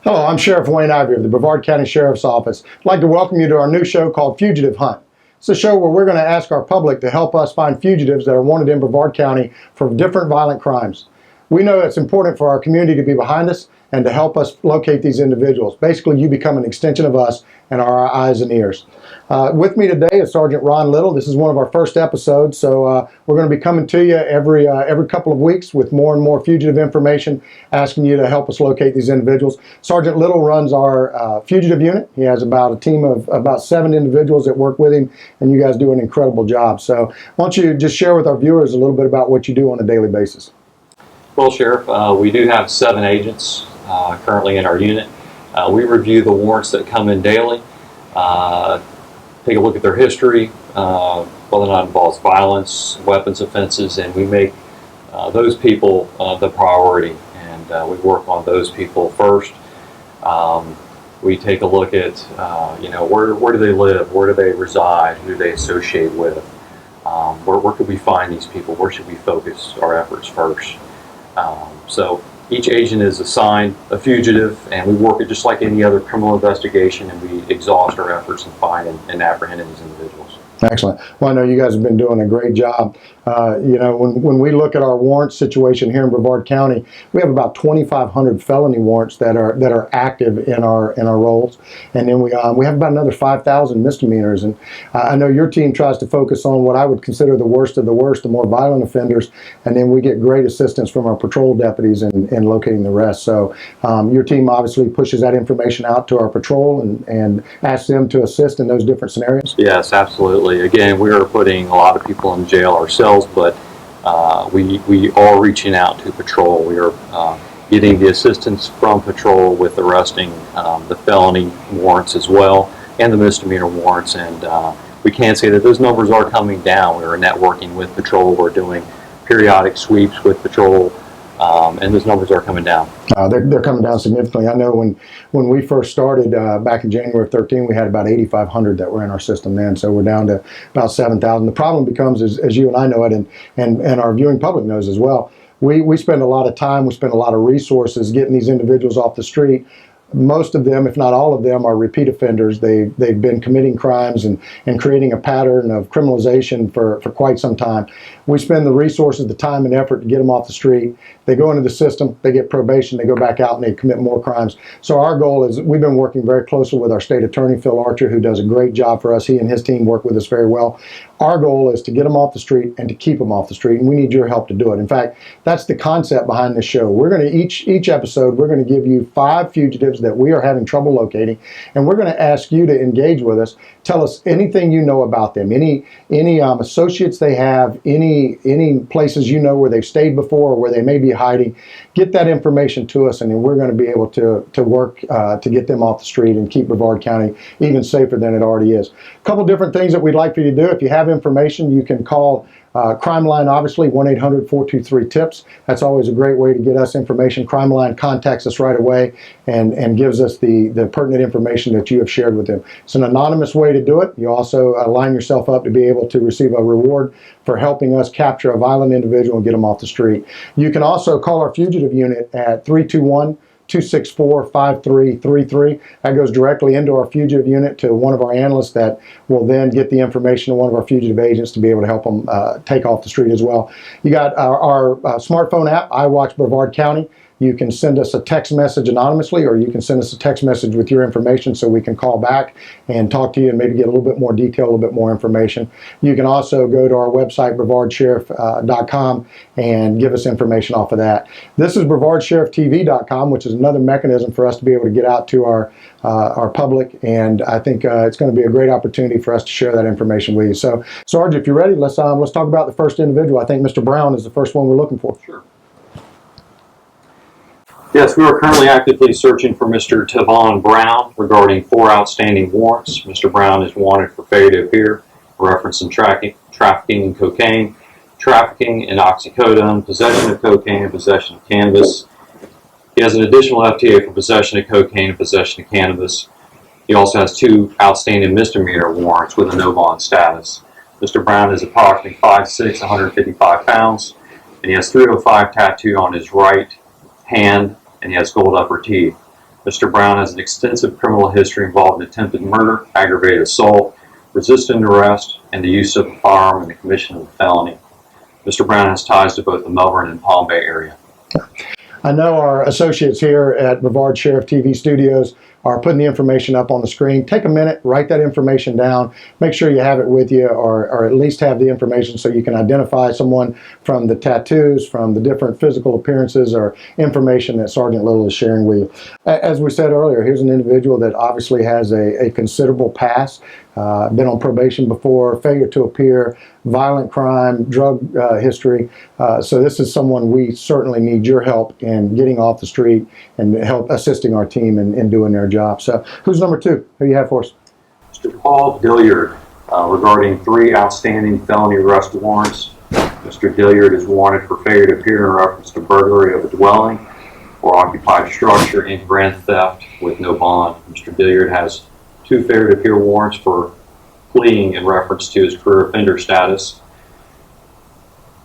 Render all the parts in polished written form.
Hello, I'm Sheriff Wayne Ivey of the Brevard County Sheriff's Office. I'd like to welcome you to our new show called Fugitive Hunt. It's a show where we're going to ask our public to help us find fugitives that are wanted in Brevard County for different violent crimes. We know it's important for our community to be behind us and to help us locate these individuals. Basically, you become an extension of us and our eyes and ears. With me today is Sergeant Ron Little. This is one of our first episodes, so we're going to be coming to you every couple of weeks with more and more fugitive information, asking you to help us locate these individuals. Sergeant Little runs our Fugitive Unit. He has about a team of about 7 individuals that work with him, and you guys do an incredible job. So why don't you just share with our viewers a little bit about what you do on a daily basis? Well, Sheriff, we do have 7 agents currently in our unit. We review the warrants that come in daily, take a look at their history, whether or not it involves violence, weapons offenses, and we make those people the priority, and we work on those people first. We take a look at, where do they live, where do they reside, who do they associate with, where could we find these people, where should we focus our efforts first. So each agent is assigned a fugitive, and we work it just like any other criminal investigation, and we exhaust our efforts in finding and apprehending these individuals. Excellent. Well, I know you guys have been doing a great job. When we look at our warrant situation here in Brevard County, we have about 2,500 felony warrants that are active in our rolls, and then we have about another 5,000 misdemeanors. And I know your team tries to focus on what I would consider the worst of the worst, the more violent offenders, and then we get great assistance from our patrol deputies in locating the rest. So your team obviously pushes that information out to our patrol and asks them to assist in those different scenarios. Yes, absolutely. Again, we are putting a lot of people in jail ourselves, but we are reaching out to patrol. We are getting the assistance from patrol with arresting the felony warrants as well, and the misdemeanor warrants, and we can say that those numbers are coming down. We are networking with patrol. We're doing periodic sweeps with patrol, and those numbers are coming down. They're coming down significantly. I know when we first started back in January of 13, we had about 8,500 that were in our system then, so we're down to about 7,000. The problem becomes, as you and I know it, and our viewing public knows as well, we spend a lot of time, we spend a lot of resources getting these individuals off the street. Most of them, if not all of them, are repeat offenders. They've been committing crimes and creating a pattern of criminalization for quite some time. We spend the resources, the time and effort to get them off the street. They go into the system, they get probation, they go back out and they commit more crimes. So our goal is, we've been working very closely with our state attorney, Phil Archer, who does a great job for us. He and his team work with us very well. Our goal is to get them off the street and to keep them off the street, and we need your help to do it. In fact, that's the concept behind this show. We're going to, each episode, we're going to give you 5 fugitives that we are having trouble locating, and we're going to ask you to engage with us. Tell us anything you know about them, any associates they have, any places you know where they've stayed before or where they may be hiding. Get that information to us, and then we're going to be able to work to get them off the street and keep Brevard County even safer than it already is. A couple different things that we'd like for you to do. If you have information, you can call CRIMELINE, obviously, 1-800-423-TIPS. That's always a great way to get us information. CRIMELINE contacts us right away and gives us the pertinent information that you have shared with them. It's an anonymous way to do it. You also line yourself up to be able to receive a reward for helping us capture a violent individual and get them off the street. You can also call our Fugitive Unit at 321-264-5333. That goes directly into our Fugitive Unit to one of our analysts that will then get the information to one of our fugitive agents to be able to help them take off the street as well. You got our smartphone app, iWatch Brevard County. You can send us a text message anonymously, or you can send us a text message with your information so we can call back and talk to you and maybe get a little bit more detail, a little bit more information. You can also go to our website, brevardsheriff.com, and give us information off of that. This is brevardsheriff.tv.com, which is another mechanism for us to be able to get out to our public, and I think it's going to be a great opportunity for us to share that information with you. So, Sarge, if you're ready, let's talk about the first individual. I think Mr. Brown is the first one we're looking for. Sure. Yes, we are currently actively searching for Mr. Tavon Brown regarding 4 outstanding warrants. Mr. Brown is wanted for failure to appear, reference in trafficking in cocaine, trafficking in oxycodone, possession of cocaine, and possession of cannabis. He has an additional FTA for possession of cocaine and possession of cannabis. He also has 2 outstanding misdemeanor warrants with a no bond status. Mr. Brown is approximately 5'6", 155 pounds, and he has 305 tattooed on his right hand, and he has gold upper teeth. Mr. Brown has an extensive criminal history involving attempted murder, aggravated assault, resisting arrest, and the use of a firearm in the commission of a felony. Mr. Brown has ties to both the Melbourne and Palm Bay area. I know our associates here at Brevard Sheriff TV Studios are putting the information up on the screen. Take a minute, write that information down. Make sure you have it with you, or at least have the information so you can identify someone from the tattoos, from the different physical appearances or information that Sergeant Little is sharing with you. As we said earlier, here's an individual that obviously has a considerable past, been on probation before, failure to appear, violent crime, drug history. So this is someone we certainly need your help in getting off the street and help assisting our team in doing their job. So who's number two? Who do you have for us? Mr. Paul Dilliard, regarding 3 outstanding felony arrest warrants. Mr. Dilliard is wanted for failure to appear in reference to burglary of a dwelling or occupied structure and grand theft with no bond. Mr. Dilliard has 2 failure to appear warrants for fleeing in reference to his career offender status.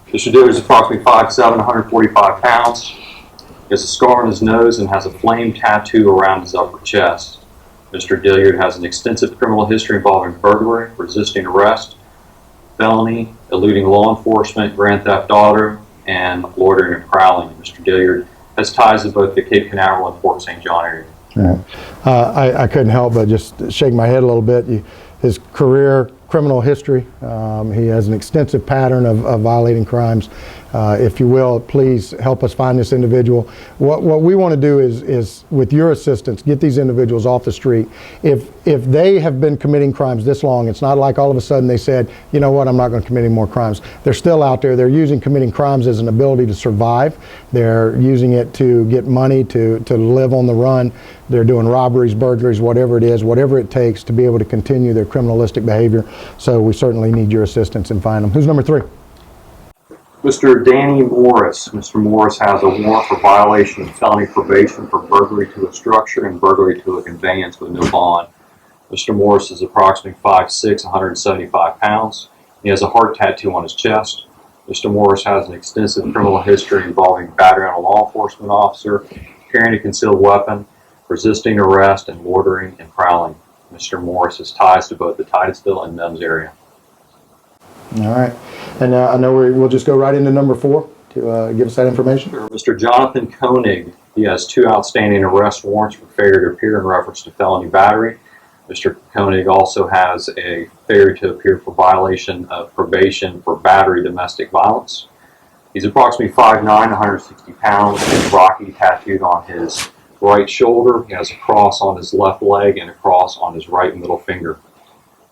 Mr. Dilliard is approximately 5'7", 145 pounds. He has a scar on his nose and has a flame tattoo around his upper chest. Mr. Dilliard has an extensive criminal history involving burglary, resisting arrest, felony, eluding law enforcement, grand theft auto, and loitering and prowling. Mr. Dilliard has ties to both the Cape Canaveral and Fort St. John area. I couldn't help but just shake my head a little bit. His career, criminal history, he has an extensive pattern of violating crimes. If you will, please help us find this individual. What we want to do is, with your assistance, get these individuals off the street. If they have been committing crimes this long, it's not like all of a sudden they said, you know what, I'm not going to commit any more crimes. They're still out there. They're using committing crimes as an ability to survive. They're using it to get money, to live on the run. They're doing robberies, burglaries, whatever it is, whatever it takes to be able to continue their criminalistic behavior. So we certainly need your assistance in finding them. Who's number 3? Mr. Danny Morris. Mr. Morris has a warrant for violation of felony probation for burglary to a structure and burglary to a conveyance with no bond. Mr. Morris is approximately 5'6", 175 pounds. He has a heart tattoo on his chest. Mr. Morris has an extensive criminal history involving battery on a law enforcement officer, carrying a concealed weapon, resisting arrest, and loitering and prowling. Mr. Morris has ties to both the Titusville and Mims area. All right. And I know we'll just go right into number 4 to give us that information. Sure. Mr. Jonathan Koenig, he has 2 outstanding arrest warrants for failure to appear in reference to felony battery. Mr. Koenig also has a failure to appear for violation of probation for battery domestic violence. He's approximately 5'9", 160 pounds, and Rocky tattooed on his right shoulder. He has a cross on his left leg and a cross on his right middle finger.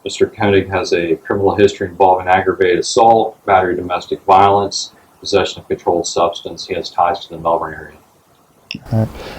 Mr. Koenig has a criminal history involving aggravated assault, battery domestic violence, possession of controlled substance. He has ties to the Melbourne area.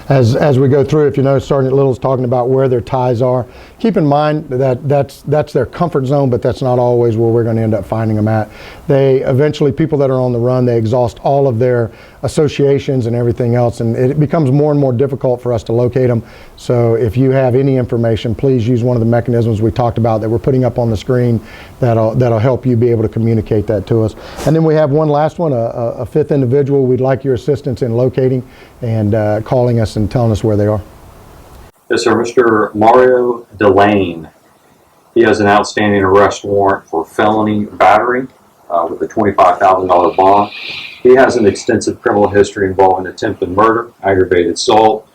As we go through, if you notice Sergeant Little's talking about where their ties are, keep in mind that that's their comfort zone, but that's not always where we're going to end up finding them at. They eventually, people that are on the run, they exhaust all of their associations and everything else, and it becomes more and more difficult for us to locate them. So if you have any information, please use one of the mechanisms we talked about that we're putting up on the screen that'll help you be able to communicate that to us. And then we have one last one, a 5th individual we'd like your assistance in locating and calling us and telling us where they are. Yes, sir. Mr. Mario Delane. He has an outstanding arrest warrant for felony battery with a $25,000 bond. He has an extensive criminal history involving attempted murder, aggravated assault,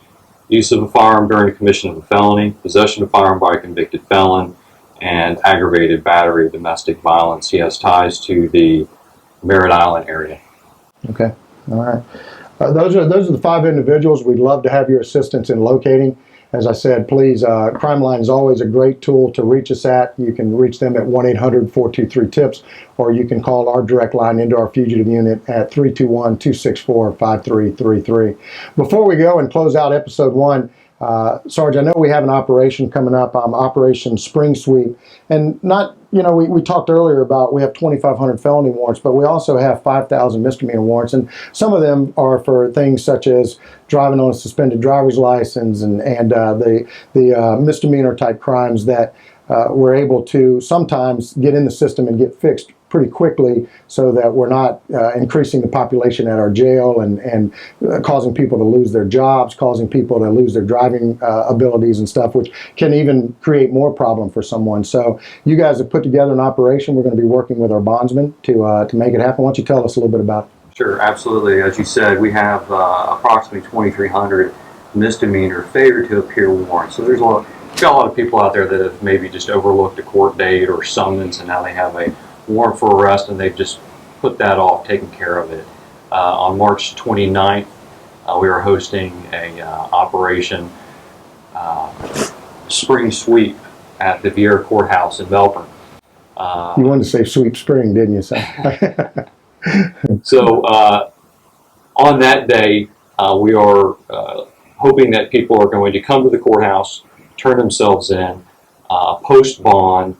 use of a firearm during the commission of a felony, possession of a firearm by a convicted felon, and aggravated battery domestic violence. He has ties to the Merritt Island area. Okay. All right. Those are the 5 individuals we'd love to have your assistance in locating. As I said, please, CrimeLine is always a great tool to reach us at. You can reach them at 1-800-423-TIPS, or you can call our direct line into our Fugitive Unit at 321-264-5333. Before we go and close out episode 1, Sarge, I know we have an operation coming up, Operation Spring Sweep, and not, we talked earlier about we have 2,500 felony warrants, but we also have 5,000 misdemeanor warrants, and some of them are for things such as driving on a suspended driver's license and the misdemeanor type crimes that we're able to sometimes get in the system and get fixed pretty quickly so that we're not increasing the population at our jail and causing people to lose their jobs, causing people to lose their driving abilities and stuff, which can even create more problem for someone. So you guys have put together an operation. We're going to be working with our bondsmen to make it happen. Why don't you tell us a little bit about it? Sure, absolutely. As you said, we have approximately 2,300 misdemeanor failure to appear warrants. So there's got a lot of people out there that have maybe just overlooked a court date or summons, and now they have a warrant for arrest, and they've just put that off, taken care of it. On March 29th, we are hosting a operation spring sweep at the Viera Courthouse in Melbourne. You wanted to say Sweep Spring, didn't you? So on that day, we are hoping that people are going to come to the courthouse, turn themselves in, post bond,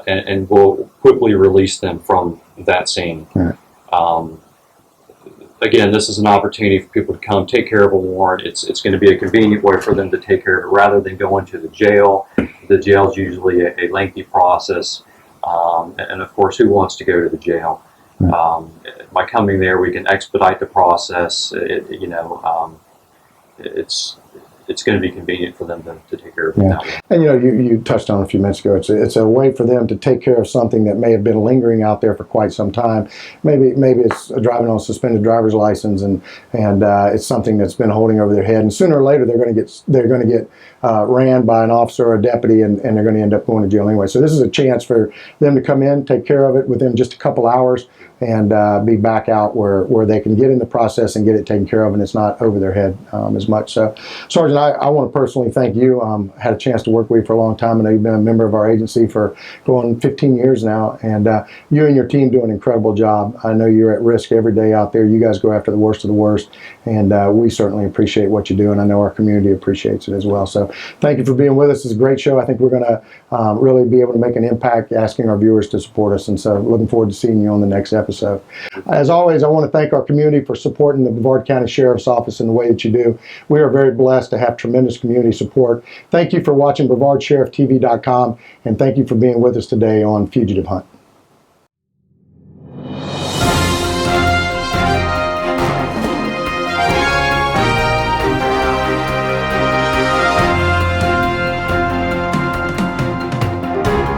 and we'll quickly release them from that scene. Right. Again, this is an opportunity for people to come take care of a warrant. It's going to be a convenient way for them to take care of it rather than going to the jail. The jail is usually a lengthy process, and of course, who wants to go to the jail? By coming there, we can expedite the process. It's going to be convenient for them to take care of it that way. And you touched on it a few minutes ago. It's a way for them to take care of something that may have been lingering out there for quite some time. Maybe it's driving on a suspended driver's license, and it's something that's been holding over their head. And sooner or later, they're going to get ran by an officer or a deputy, and they're going to end up going to jail anyway. So this is a chance for them to come in, take care of it within just a couple hours, and be back out where they can get in the process and get it taken care of, and it's not over their head as much. So, Sergeant, I want to personally thank you. Had a chance to work with you for a long time. I know you've been a member of our agency for going 15 years now, and you and your team do an incredible job. I know you're at risk every day out there. You guys go after the worst of the worst, and we certainly appreciate what you do, and I know our community appreciates it as well. So thank you for being with us. It's a great show. I think we're going to really be able to make an impact, asking our viewers to support us, and so looking forward to seeing you on the next episode. As always, I want to thank our community for supporting the Brevard County Sheriff's Office in the way that you do. We are very blessed to have tremendous community support. Thank you for watching BrevardSheriffTV.com, and thank you for being with us today on Fugitive Hunt.